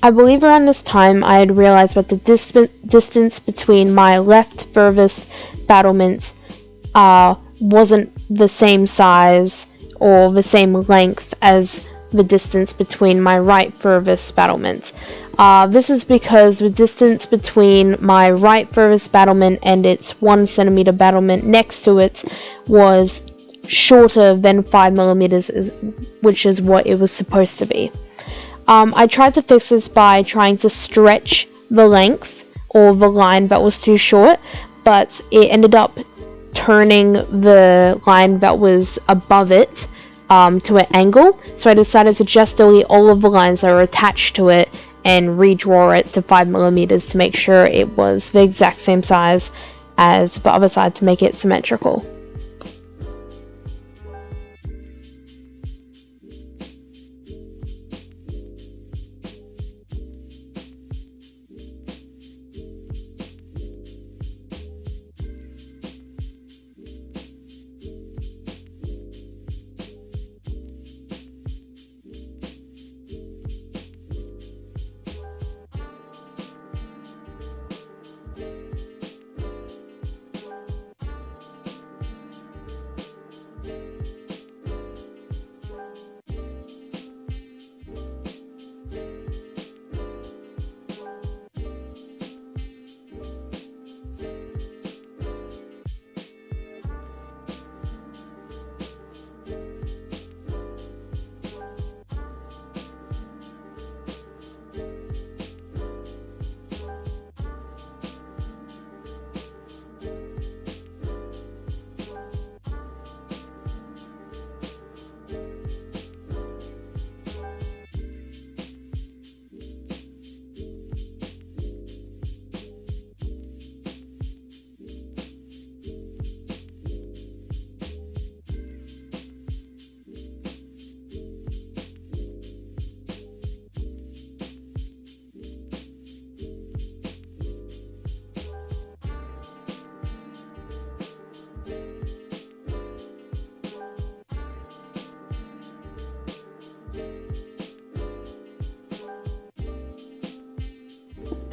I believe around this time I had realized that the distance between my left furthest battlement wasn't the same size or the same length as the distance between my right furthest battlement. This is because the distance between my right furthest battlement and its 1 centimeter battlement next to it was shorter than 5 millimeters, which is what it was supposed to be. I tried to fix this by trying to stretch the length or the line that was too short, but it ended up turning the line that was above it to an angle, so I decided to just delete all of the lines that were attached to it and redraw it to 5 millimeters to make sure it was the exact same size as the other side to make it symmetrical.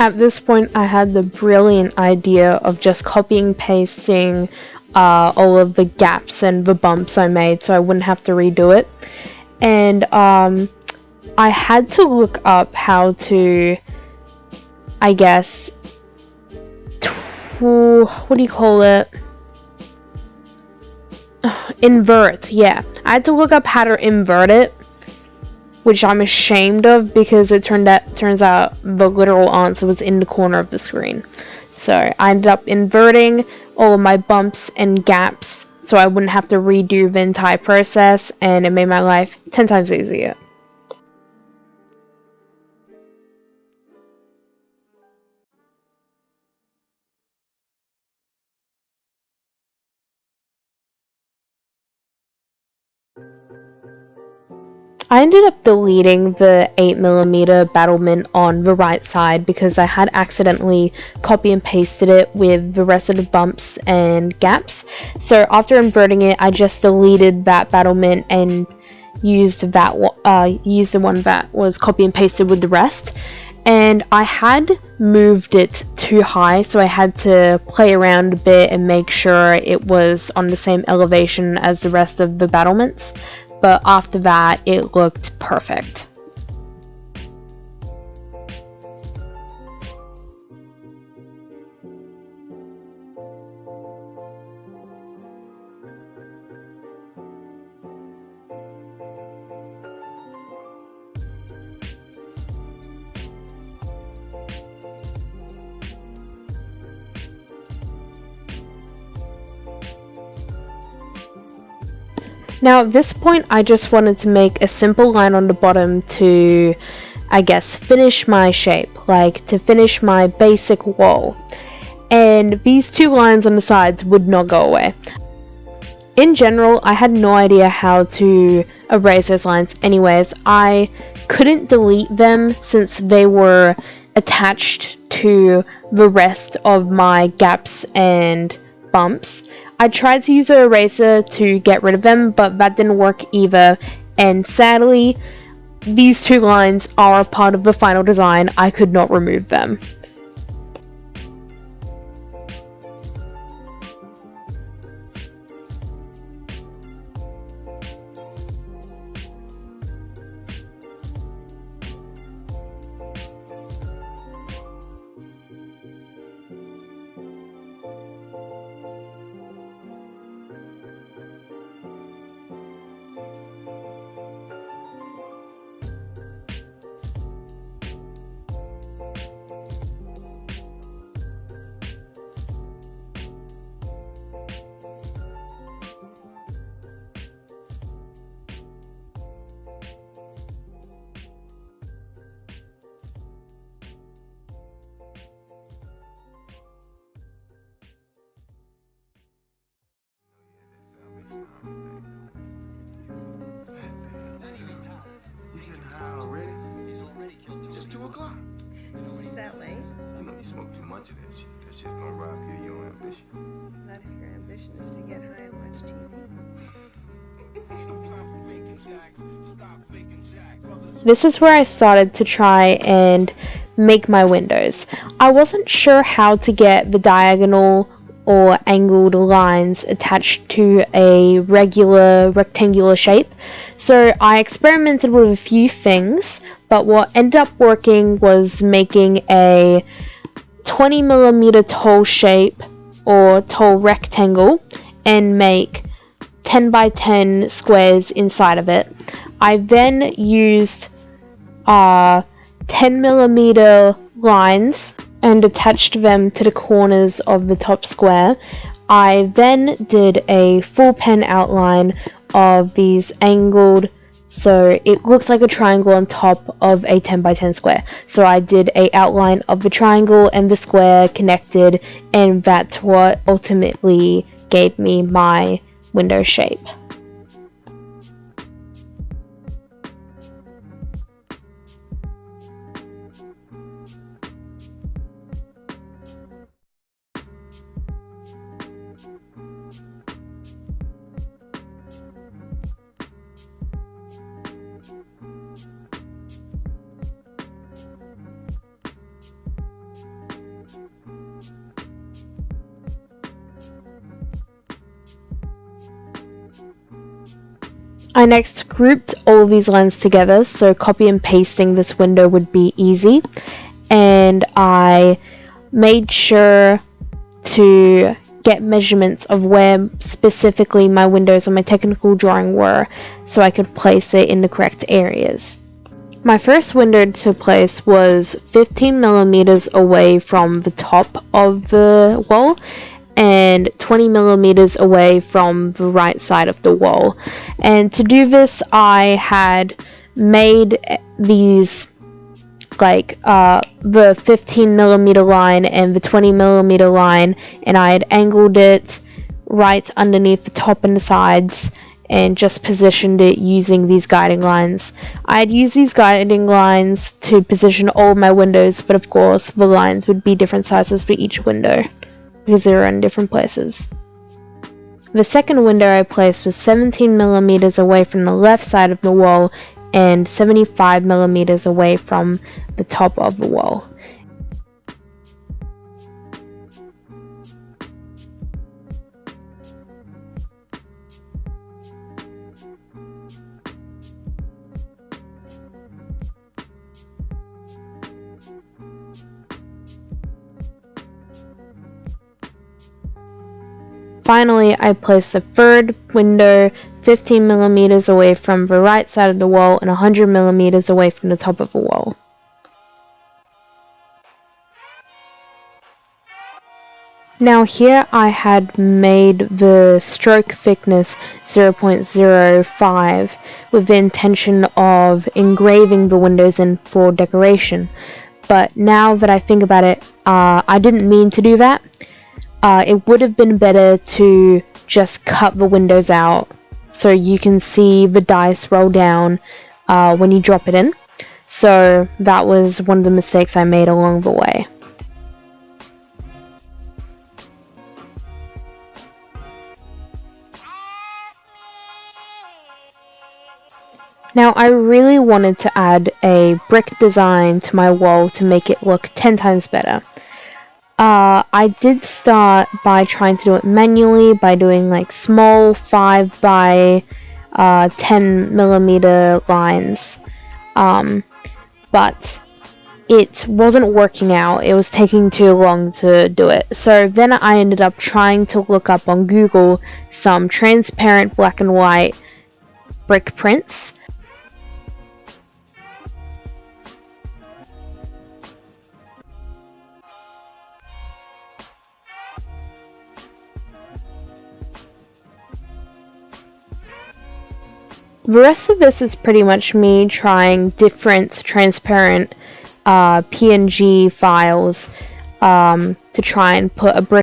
At this point, I had the brilliant idea of just copying pasting all of the gaps and the bumps I made so I wouldn't have to redo it. And I had to look up how to, I guess, what do you call it? Invert, yeah. I had to look up how to invert it, which I'm ashamed of because it turns out the literal answer was in the corner of the screen. So I ended up inverting all of my bumps and gaps so I wouldn't have to redo the entire process, and it made my life 10 times easier. I ended up deleting the 8mm battlement on the right side because I had accidentally copy and pasted it with the rest of the bumps and gaps. So after inverting it, I just deleted that battlement and used the one that was copy and pasted with the rest. And I had moved it too high, so I had to play around a bit and make sure it was on the same elevation as the rest of the battlements. But after that, it looked perfect. Now at this point, I just wanted to make a simple line on the bottom to, I guess, finish my shape, like to finish my basic wall. And these two lines on the sides would not go away. In general, I had no idea how to erase those lines anyways. I couldn't delete them since they were attached to the rest of my gaps and bumps. I tried to use an eraser to get rid of them, but that didn't work either, and sadly, these two lines are a part of the final design. I could not remove them. You getting high already? It's just 2 o'clock. It's that late? You know you smoke too much of that shit. That shit's gonna rob you of your ambition. Not if your ambition is to get high and watch TV. This is where I started to try and make my windows. I wasn't sure how to get the diagonal or angled lines attached to a regular rectangular shape, so I experimented with a few things, but what ended up working was making a 20mm tall shape or tall rectangle and make 10 by 10 squares inside of it. I then used 10mm lines and attached them to the corners of the top square. I then did a full pen outline of these angled, so it looks like a triangle on top of a 10 by 10 square. So I did a outline of the triangle and the square connected, and that's what ultimately gave me my window shape. I next grouped all of these lines together so copy and pasting this window would be easy, and I made sure to get measurements of where specifically my windows on my technical drawing were so I could place it in the correct areas. My first window to place was 15mm away from the top of the wall and 20mm away from the right side of the wall. And to do this, I had made these like the 15mm line and the 20mm line, and I had angled it right underneath the top and the sides and just positioned it using these guiding lines. I had used these guiding lines to position all my windows, but of course the lines would be different sizes for each window because they were in different places. The second window I placed was 17mm away from the left side of the wall and 75mm away from the top of the wall. Finally, I placed the third window 15mm away from the right side of the wall and 100mm away from the top of the wall. Now here I had made the stroke thickness 0.05 with the intention of engraving the windows in for decoration, but now that I think about it, I didn't mean to do that. It would have been better to just cut the windows out so you can see the dice roll down when you drop it in. So that was one of the mistakes I made along the way. Now, I really wanted to add a brick design to my wall to make it look 10 times better. I did start by trying to do it manually by doing like small 5 by 10 millimeter lines, but it wasn't working out. It was taking too long to do it. So then I ended up trying to look up on Google some transparent black and white brick prints. The rest of this is pretty much me trying different transparent PNG files to try and put a brick